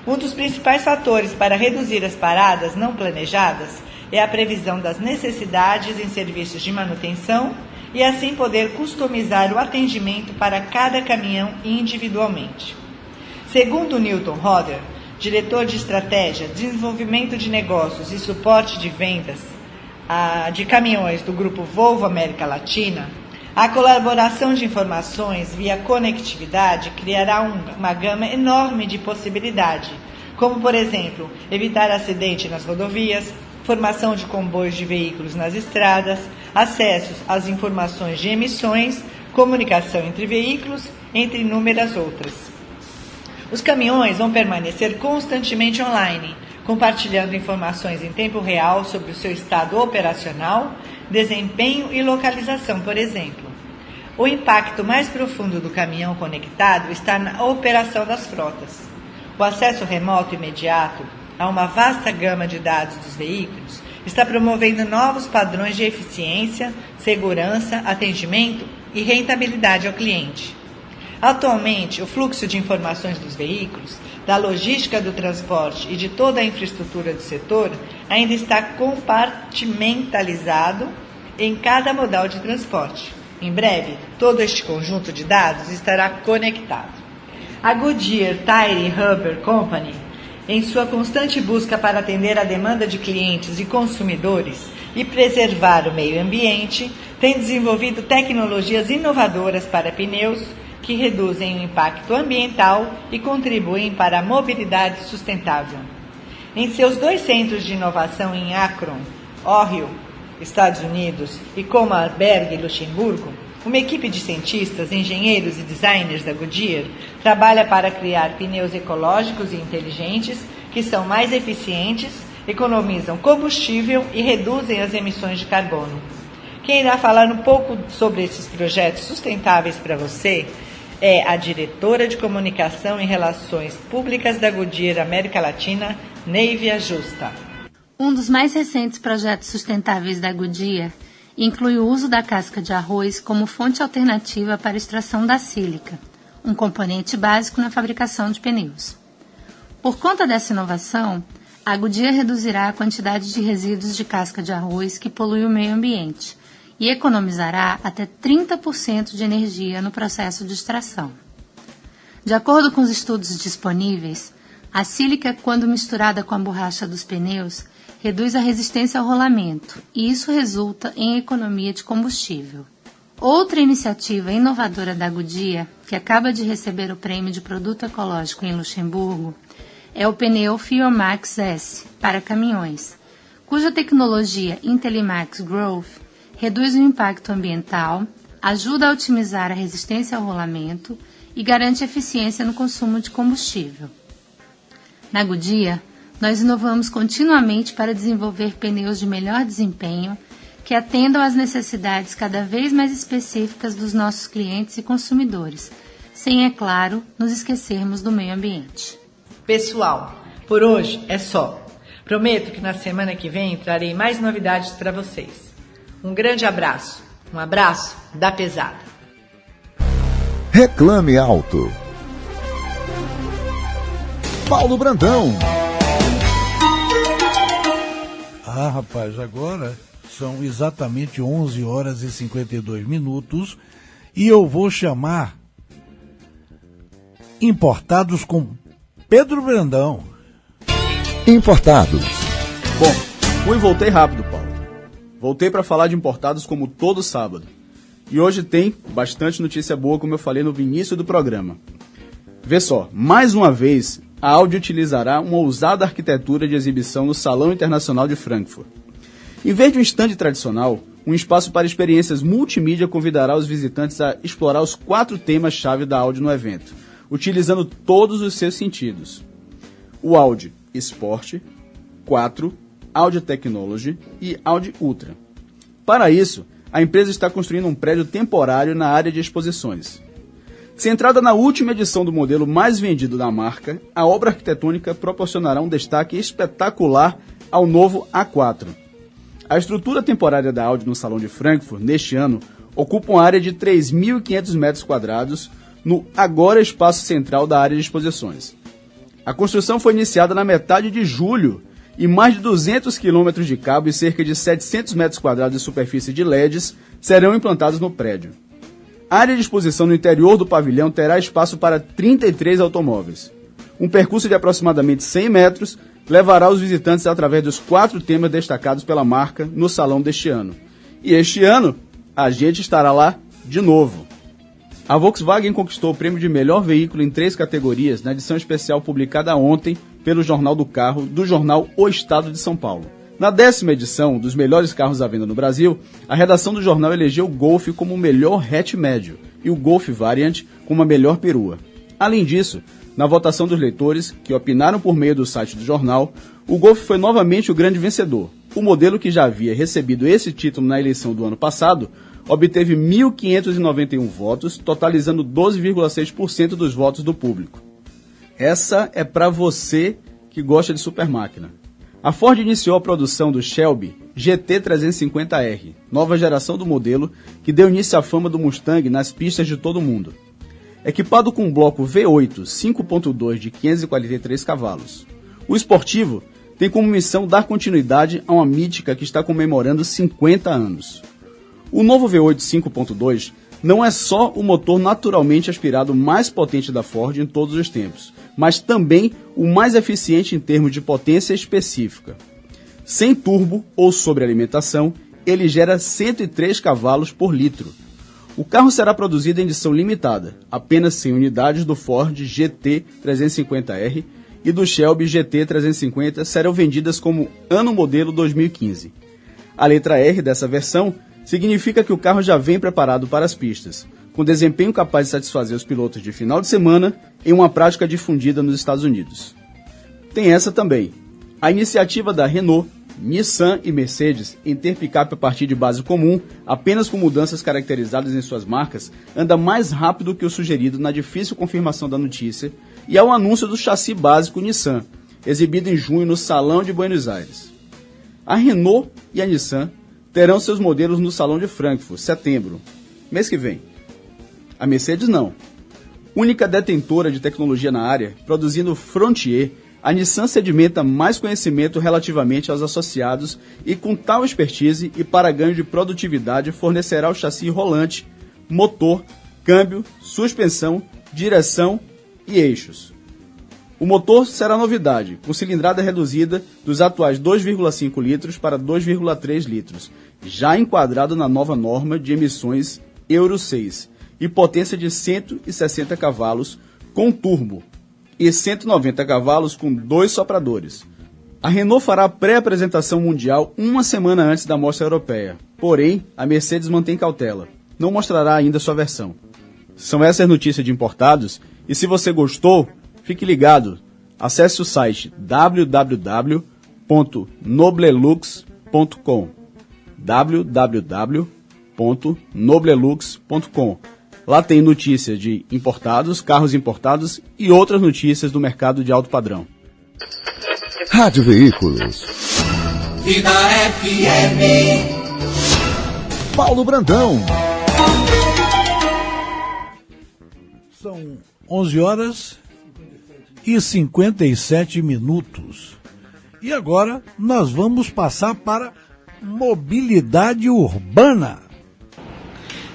Um dos principais fatores para reduzir as paradas não planejadas é a previsão das necessidades em serviços de manutenção e assim poder customizar o atendimento para cada caminhão individualmente. Segundo Newton Roder, diretor de estratégia, desenvolvimento de negócios e suporte de vendas de caminhões do Grupo Volvo América Latina, a colaboração de informações via conectividade criará uma gama enorme de possibilidades, como, por exemplo, evitar acidente nas rodovias, formação de comboios de veículos nas estradas, acessos às informações de emissões, comunicação entre veículos, entre inúmeras outras. Os caminhões vão permanecer constantemente online, compartilhando informações em tempo real sobre o seu estado operacional, desempenho e localização, por exemplo. O impacto mais profundo do caminhão conectado está na operação das frotas. O acesso remoto imediato a uma vasta gama de dados dos veículos está promovendo novos padrões de eficiência, segurança, atendimento e rentabilidade ao cliente. Atualmente, o fluxo de informações dos veículos, da logística do transporte e de toda a infraestrutura do setor ainda está compartimentalizado em cada modal de transporte. Em breve, todo este conjunto de dados estará conectado. A Goodyear Tire Rubber Company, em sua constante busca para atender a demanda de clientes e consumidores e preservar o meio ambiente, tem desenvolvido tecnologias inovadoras para pneus que reduzem o impacto ambiental e contribuem para a mobilidade sustentável. Em seus 2 centros de inovação em Akron, Ohio, Estados Unidos, e Colmar-Berg, Luxemburgo, uma equipe de cientistas, engenheiros e designers da Goodyear trabalha para criar pneus ecológicos e inteligentes que são mais eficientes, economizam combustível e reduzem as emissões de carbono. Quem irá falar um pouco sobre esses projetos sustentáveis para você é a diretora de comunicação e relações públicas da Goodyear América Latina, Neivia Justa. Um dos mais recentes projetos sustentáveis da Goodyear inclui o uso da casca de arroz como fonte alternativa para a extração da sílica, um componente básico na fabricação de pneus. Por conta dessa inovação, a Goodyear reduzirá a quantidade de resíduos de casca de arroz que polui o meio ambiente e economizará até 30% de energia no processo de extração. De acordo com os estudos disponíveis, a sílica, quando misturada com a borracha dos pneus, reduz a resistência ao rolamento, e isso resulta em economia de combustível. Outra iniciativa inovadora da Goodyear, que acaba de receber o prêmio de produto ecológico em Luxemburgo, é o pneu Fuelmax S para caminhões, cuja tecnologia Intellimax Growth reduz o impacto ambiental, ajuda a otimizar a resistência ao rolamento e garante eficiência no consumo de combustível. Na Goodyear, nós inovamos continuamente para desenvolver pneus de melhor desempenho que atendam às necessidades cada vez mais específicas dos nossos clientes e consumidores, sem, é claro, nos esquecermos do meio ambiente. Pessoal, por hoje é só. Prometo que na semana que vem trarei mais novidades para vocês. Um grande abraço. Um abraço da pesada. Reclame Alto. Paulo Brandão. Ah, rapaz, agora são exatamente 11 horas e 52 minutos e eu vou chamar Importados com Pedro Brandão. Importados. Bom, fui e voltei rápido, Paulo. Voltei para falar de importados como todo sábado. E hoje tem bastante notícia boa, como eu falei no início do programa. Vê só, mais uma vez, a Audi utilizará uma ousada arquitetura de exibição no Salão Internacional de Frankfurt. Em vez de um stand tradicional, um espaço para experiências multimídia convidará os visitantes a explorar os 4 temas-chave da Audi no evento, utilizando todos os seus sentidos. O Audi Sport, 4, Audi Technology e Audi Ultra. Para isso, a empresa está construindo um prédio temporário na área de exposições. Centrada na última edição do modelo mais vendido da marca, a obra arquitetônica proporcionará um destaque espetacular ao novo A4. A estrutura temporária da Audi no Salão de Frankfurt, neste ano, ocupa uma área de 3.500 metros quadrados no agora espaço central da área de exposições. A construção foi iniciada na metade de julho e mais de 200 quilômetros de cabo e cerca de 700 metros quadrados de superfície de LEDs serão implantados no prédio. A área de exposição no interior do pavilhão terá espaço para 33 automóveis. Um percurso de aproximadamente 100 metros levará os visitantes através dos 4 temas destacados pela marca no salão deste ano. E este ano, a gente estará lá de novo. A Volkswagen conquistou o prêmio de melhor veículo em 3 categorias na edição especial publicada ontem pelo Jornal do Carro, do jornal O Estado de São Paulo. Na 10ª edição dos melhores carros à venda no Brasil, a redação do jornal elegeu o Golf como o melhor hatch médio e o Golf Variant como a melhor perua. Além disso, na votação dos leitores, que opinaram por meio do site do jornal, o Golf foi novamente o grande vencedor. O modelo que já havia recebido esse título na eleição do ano passado obteve 1.591 votos, totalizando 12,6% dos votos do público. Essa é para você que gosta de supermáquina. A Ford iniciou a produção do Shelby GT350R, nova geração do modelo, que deu início à fama do Mustang nas pistas de todo o mundo. Equipado com um bloco V8 5.2 de 543 cavalos. O esportivo tem como missão dar continuidade a uma mítica que está comemorando 50 anos. O novo V8 5.2 não é só o motor naturalmente aspirado mais potente da Ford em todos os tempos, mas também o mais eficiente em termos de potência específica. Sem turbo ou sobrealimentação, ele gera 103 cavalos por litro. O carro será produzido em edição limitada, apenas 100 unidades do Ford GT350R e do Shelby GT350 serão vendidas como ano modelo 2015. A letra R dessa versão significa que o carro já vem preparado para as pistas, com desempenho capaz de satisfazer os pilotos de final de semana em uma prática difundida nos Estados Unidos. Tem essa também, a iniciativa da Renault, Nissan e Mercedes em ter picape a partir de base comum, apenas com mudanças caracterizadas em suas marcas, anda mais rápido que o sugerido na difícil confirmação da notícia e ao anúncio do chassi básico Nissan, exibido em junho no Salão de Buenos Aires. A Renault e a Nissan terão seus modelos no Salão de Frankfurt, setembro, mês que vem. A Mercedes não. Única detentora de tecnologia na área, produzindo Frontier, a Nissan sedimenta mais conhecimento relativamente aos associados e com tal expertise e para ganho de produtividade fornecerá o chassi rolante, motor, câmbio, suspensão, direção e eixos. O motor será novidade, com cilindrada reduzida dos atuais 2,5 litros para 2,3 litros, já enquadrado na nova norma de emissões Euro 6, e potência de 160 cavalos com turbo e 190 cavalos com 2 sopradores. A Renault fará a pré-apresentação mundial uma semana antes da mostra europeia, porém a Mercedes mantém cautela, não mostrará ainda sua versão. São essas notícias de importados, e se você gostou, fique ligado, acesse o site www.noblelux.com www.noblelux.com. Lá tem notícias de importados, carros importados e outras notícias do mercado de alto padrão. Rádio Veículos. Vida FM. Paulo Brandão. São 11 horas e 57 minutos. E agora nós vamos passar para mobilidade urbana.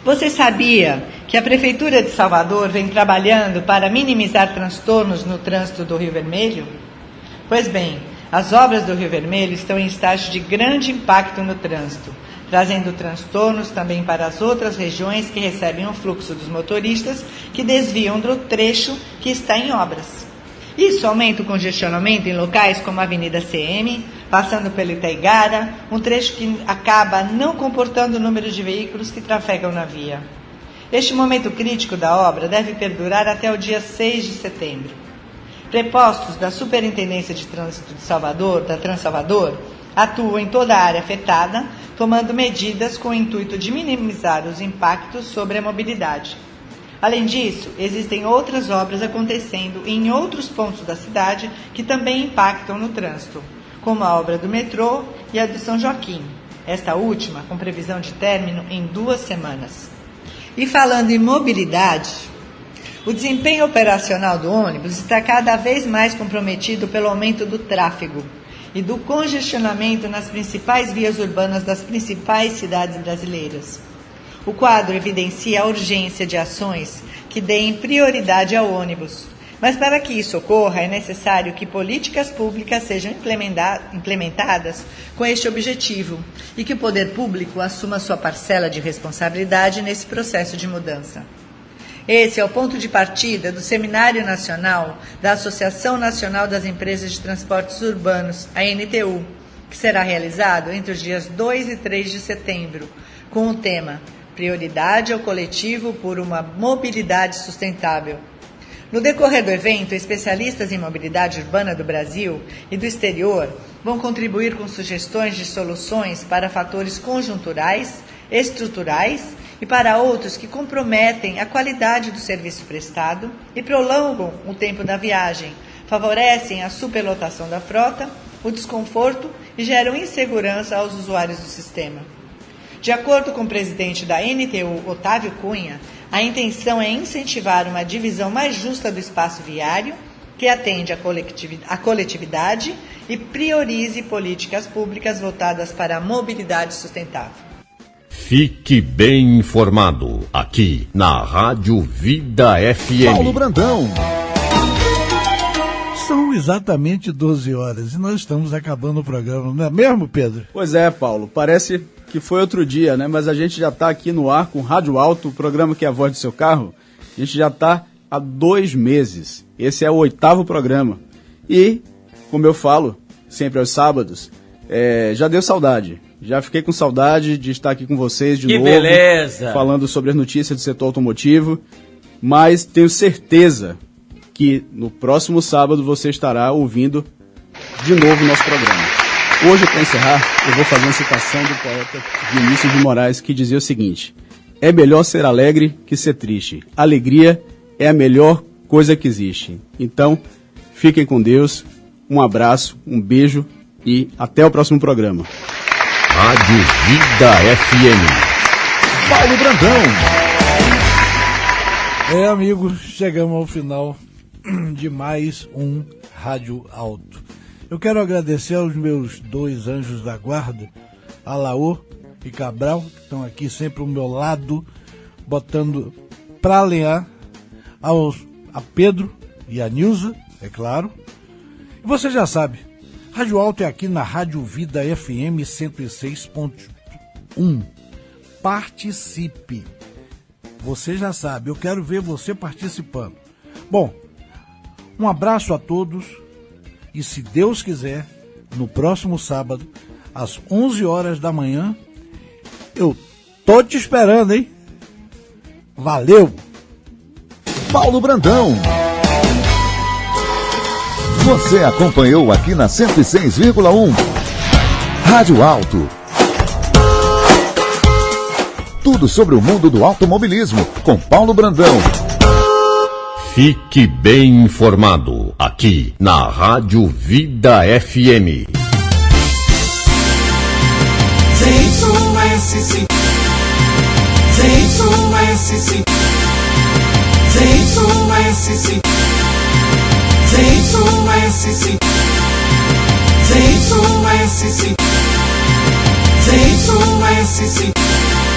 Você sabia que a Prefeitura de Salvador vem trabalhando para minimizar transtornos no trânsito do Rio Vermelho? Pois bem, as obras do Rio Vermelho estão em estágio de grande impacto no trânsito, trazendo transtornos também para as outras regiões que recebem o fluxo dos motoristas que desviam do trecho que está em obras. Isso aumenta o congestionamento em locais como a Avenida CM, passando pelo Itaigara, um trecho que acaba não comportando o número de veículos que trafegam na via. Este momento crítico da obra deve perdurar até o dia 6 de setembro. Prepostos da Superintendência de Trânsito de Salvador, da Transalvador, atuam em toda a área afetada, tomando medidas com o intuito de minimizar os impactos sobre a mobilidade. Além disso, existem outras obras acontecendo em outros pontos da cidade que também impactam no trânsito, como a obra do metrô e a do São Joaquim, esta última com previsão de término em 2 semanas. E falando em mobilidade, o desempenho operacional do ônibus está cada vez mais comprometido pelo aumento do tráfego e do congestionamento nas principais vias urbanas das principais cidades brasileiras. O quadro evidencia a urgência de ações que deem prioridade ao ônibus. Mas para que isso ocorra, é necessário que políticas públicas sejam implementadas com este objetivo e que o poder público assuma sua parcela de responsabilidade nesse processo de mudança. Esse é o ponto de partida do Seminário Nacional da Associação Nacional das Empresas de Transportes Urbanos, a ANTU, que será realizado entre os dias 2 e 3 de setembro, com o tema Prioridade ao coletivo por uma mobilidade sustentável. No decorrer do evento, especialistas em mobilidade urbana do Brasil e do exterior vão contribuir com sugestões de soluções para fatores conjunturais, estruturais e para outros que comprometem a qualidade do serviço prestado e prolongam o tempo da viagem, favorecem a superlotação da frota, o desconforto e geram insegurança aos usuários do sistema. De acordo com o presidente da NTU, Otávio Cunha, a intenção é incentivar uma divisão mais justa do espaço viário, que atende à coletividade e priorize políticas públicas voltadas para a mobilidade sustentável. Fique bem informado, aqui na Rádio Vida FM. Paulo Brandão. São exatamente 12 horas e nós estamos acabando o programa, não é mesmo, Pedro? Pois é, Paulo, parece que foi outro dia, né? Mas a gente já está aqui no ar com Rádio Alto, o programa que é a voz do seu carro. A gente já está há 2 meses. Esse é o 8º programa. E, como eu falo, sempre aos sábados, já deu saudade. Já fiquei com saudade de estar aqui com vocês de novo. Que beleza! Falando sobre as notícias do setor automotivo. Mas tenho certeza que no próximo sábado você estará ouvindo de novo o nosso programa. Hoje, para encerrar, eu vou fazer uma citação do poeta Vinícius de Moraes, que dizia o seguinte: é melhor ser alegre que ser triste. Alegria é a melhor coisa que existe. Então, fiquem com Deus, um abraço, um beijo e até o próximo programa. Rádio Vida FM. Paulo Brandão. Amigos, chegamos ao final de mais um Rádio Alto. Eu quero agradecer aos meus 2 anjos da guarda, Alaô e Cabral, que estão aqui sempre ao meu lado, botando para alinhar, a Pedro e a Nilza, é claro. E você já sabe, Rádio Alto é aqui na Rádio Vida FM 106.1. Participe. Você já sabe, eu quero ver você participando. Bom, um abraço a todos. E se Deus quiser, no próximo sábado, às 11 horas da manhã, eu tô te esperando, hein? Valeu! Paulo Brandão. Você acompanhou aqui na 106,1. Rádio Alto. Tudo sobre o mundo do automobilismo, com Paulo Brandão. Fique bem informado, aqui na Rádio Vida FM. ZYS5